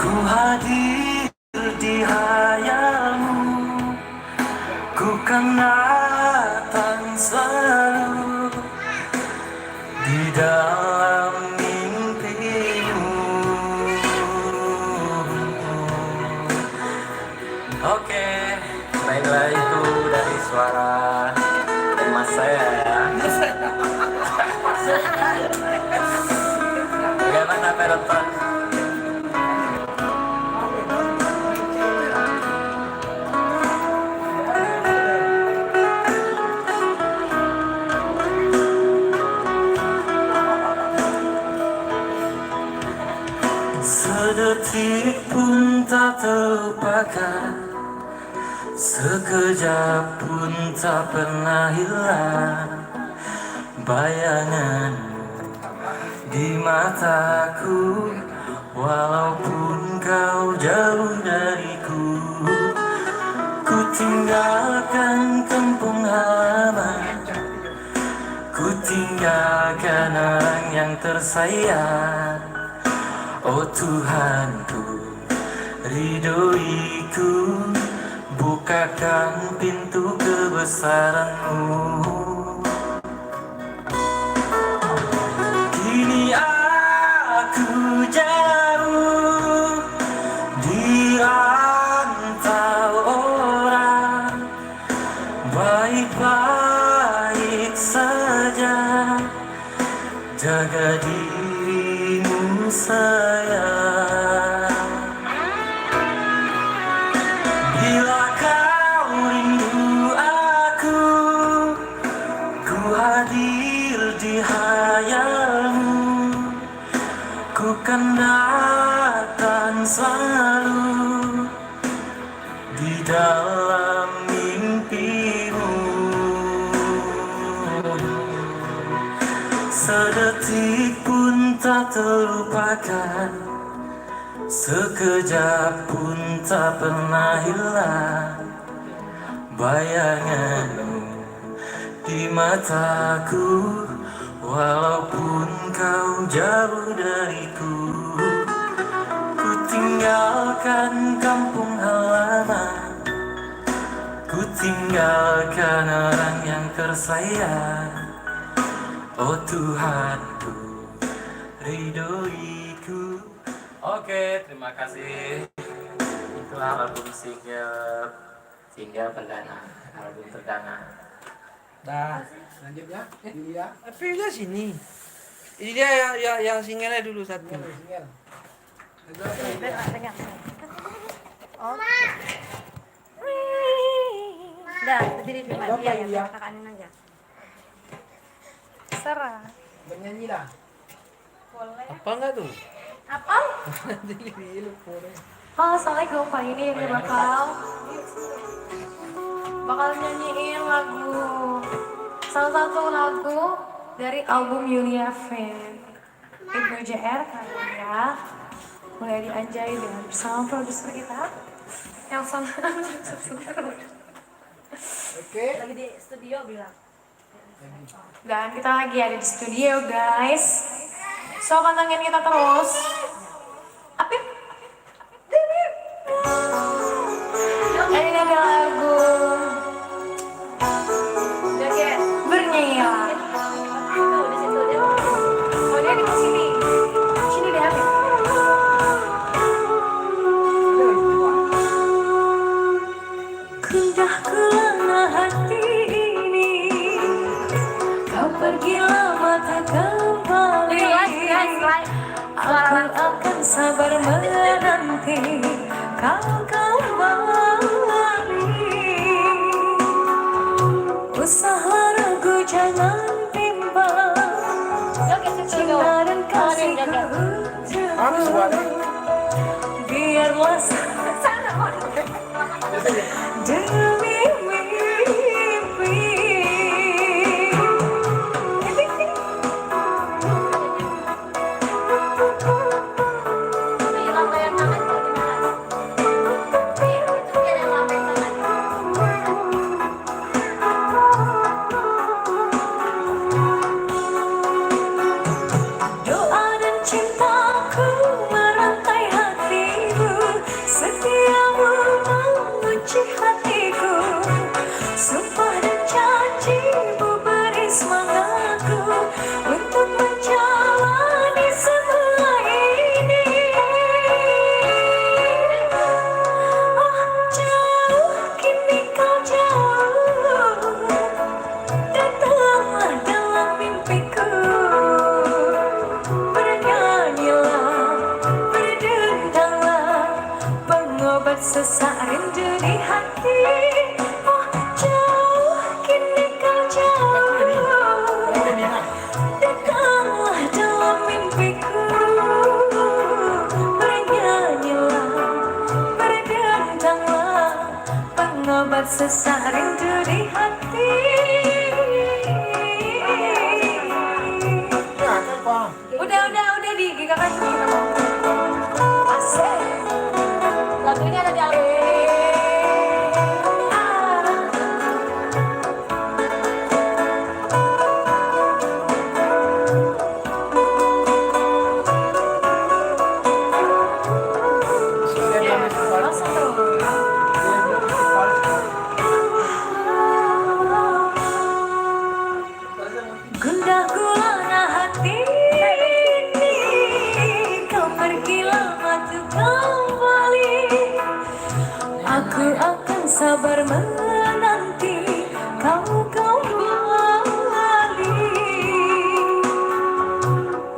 Ku hadir di hayalmu, ku kan datang selalu di dalam mimpimu. Oke, baiklah itu dari suara emas saya ya. Bagaimana penonton? Sedetik pun tak terlupakan, sekejap pun tak pernah hilang bayanganmu di mataku. Walaupun kau jauh dariku, ku tinggalkan kampung halaman, ku tinggalkan orang yang tersayang. Oh Tuhanku, ridhoiku, bukakan pintu kebesaran-Mu. Kini aku jauh di rantau orang, baik-baik saja, jaga dirimu sayang. Bila kau rindu aku, ku hadir di hayalmu, ku kan datang selalu di dalam mimpimu. Sedetik pun tak terlupakan, sekejap pun tak pernah hilang bayanganmu di mataku. Walaupun kau jauh dariku, ku tinggalkan kampung halaman, ku tinggalkan orang yang tersayang. Oh Tuhanku, ridhoiku. Oke, terima kasih. Itulah album single perdana, album perdana. Dah, lanjut ya. Ini ya. Filmnya sini. Ini dia yang singelnya dulu satu. Single. Oh. Dah, berdiri di mana dia ya, kakanin aja. Serah. Bernyanyi lah. Boleh. Apa enggak tuh? Apa? Halo, assalamualaikum. Kali ini dia bakal nyanyiin lagu, salah satu lagu dari album Yulia Fan Ibu JR kali ya. Mulai dianjay dengan bersama produser kita yang sama. Oke. Lagi di studio bilang. Dan kita lagi ada di studio guys. So pantengin kita terus. Apip. Ini ada lagu Joget Bernyanyilah. Itu di situ dia. Oh dia di sini. Sini deh Apip. Sudah kelana hati ini, kau pergi lama tak kembali. Aku akan sabar menanti kau kembali. Usaha ragu jangan timbang, cinta dan kasihku biarlah demi mimpi. Doa dan cintaku merah Membuat sesak rindu di hati. Oh jauh kini kau jauh, datanglah dalam mimpiku. Bernyanyilah, berdendanglah, pengobat sesak rindu di hati. Udah digigakan kita mau. Asik. Lagunya ada di album. Langsung terus. Gundah gulana hati ini, kau pergi lama tuh kembali. Aku akan sabar menanti kau kembali.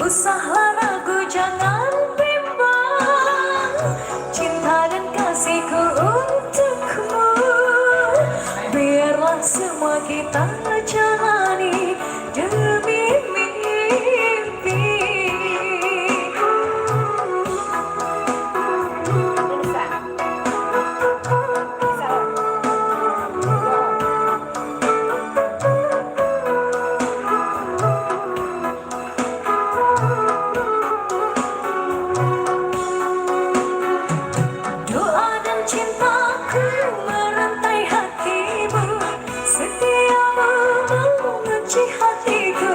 Usahlah ragu, jangan bimbang, cinta dan kasihku untukmu. Biarlah semua kita jalani demi mimpi. Doa dan cintaku merantai hatimu, setiamu mengunci hatiku.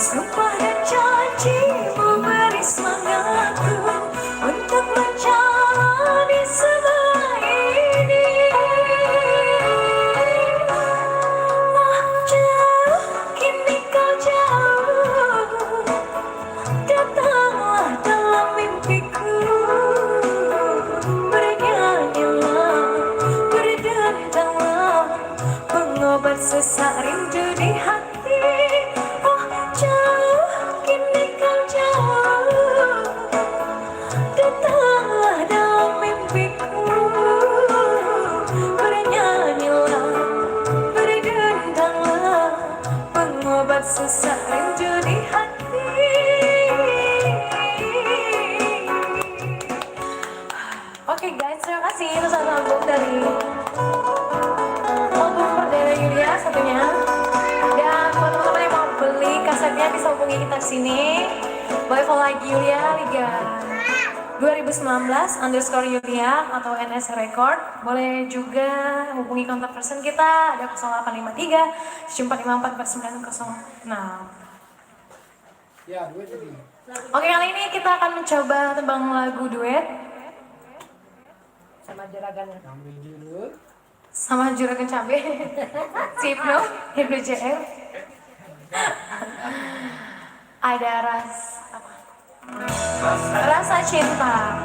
Sumpah dan janjimu beri semangatku untuk menjalani semua ini. Ah jauh kini kau jauh, datanglah dalam mimpiku. Bernyanyilah, berdendanglah, pengobat sesak rindu di hati. Oh jauh kini kau jauh, datanglah dalam mimpiku. Bernyanyilah, berdendanglah, pengobat sesak rindu di hati. Oke guys, terima kasih. Itu satu album dari album perdana Yulia satunya. Dan buat teman-teman yang mau beli kasetnya bisa hubungi kita di sini. Boleh follow IG Yulia Liga 2019_Yulia atau NS Record. Boleh juga hubungi kontak person kita ada 0853 7454 4906. Ya, duit lagi. Oke, kali ini kita akan mencoba tembang lagu duet Ambil dulu. sama Juragan Cabe si Hipno JR. Ada rasa cinta.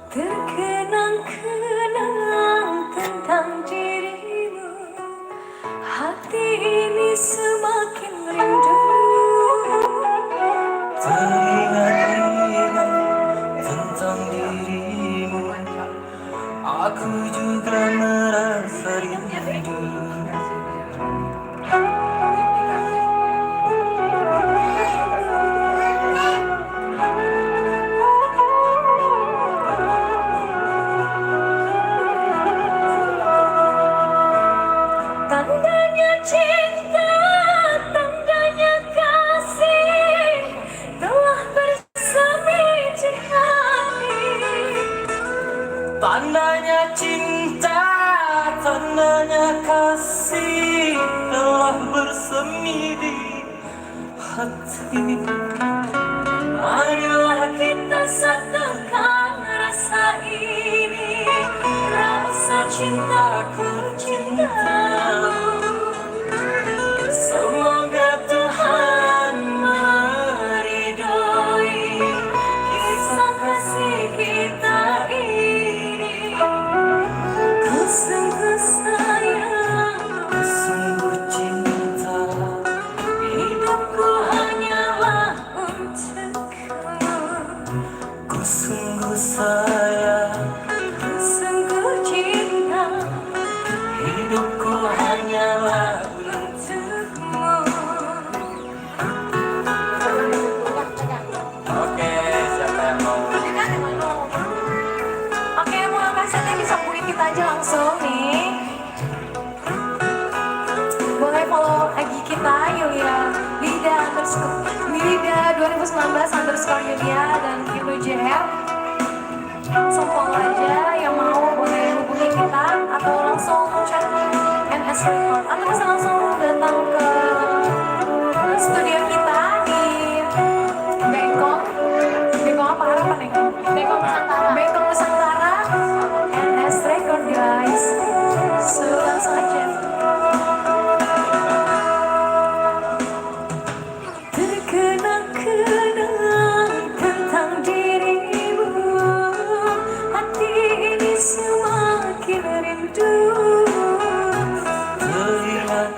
Terkenang-kenang tentang dirimu, hati ini semakin rindu. Teringat-ingat tentang dirimu, aku juga merasa rindu. Tandanya cinta, tandanya kasih telah bersemi di hati. Tandanya cinta, tandanya kasih telah bersemi di hati. Marilah kita satukan rasa ini, rasa cintaku cintamu. Semua untukmu. Oke, siapa yang mau? Oke, mau kasetnya bisa buit kita aja langsung nih. Boleh follow IG kita Yulia Lida 2019_Yulia dan Kilo JR. Langsung follow aja, yang mau boleh hubungi kita atau langsung chat NS Record atau bisa langsung datang ke studio kita di Bengkong apa harapan ya? Bengkong Nusantara NS Record guys. So langsung aja. Terkenang-kenang tentang dirimu, hati ini semakin rindu. Terlihat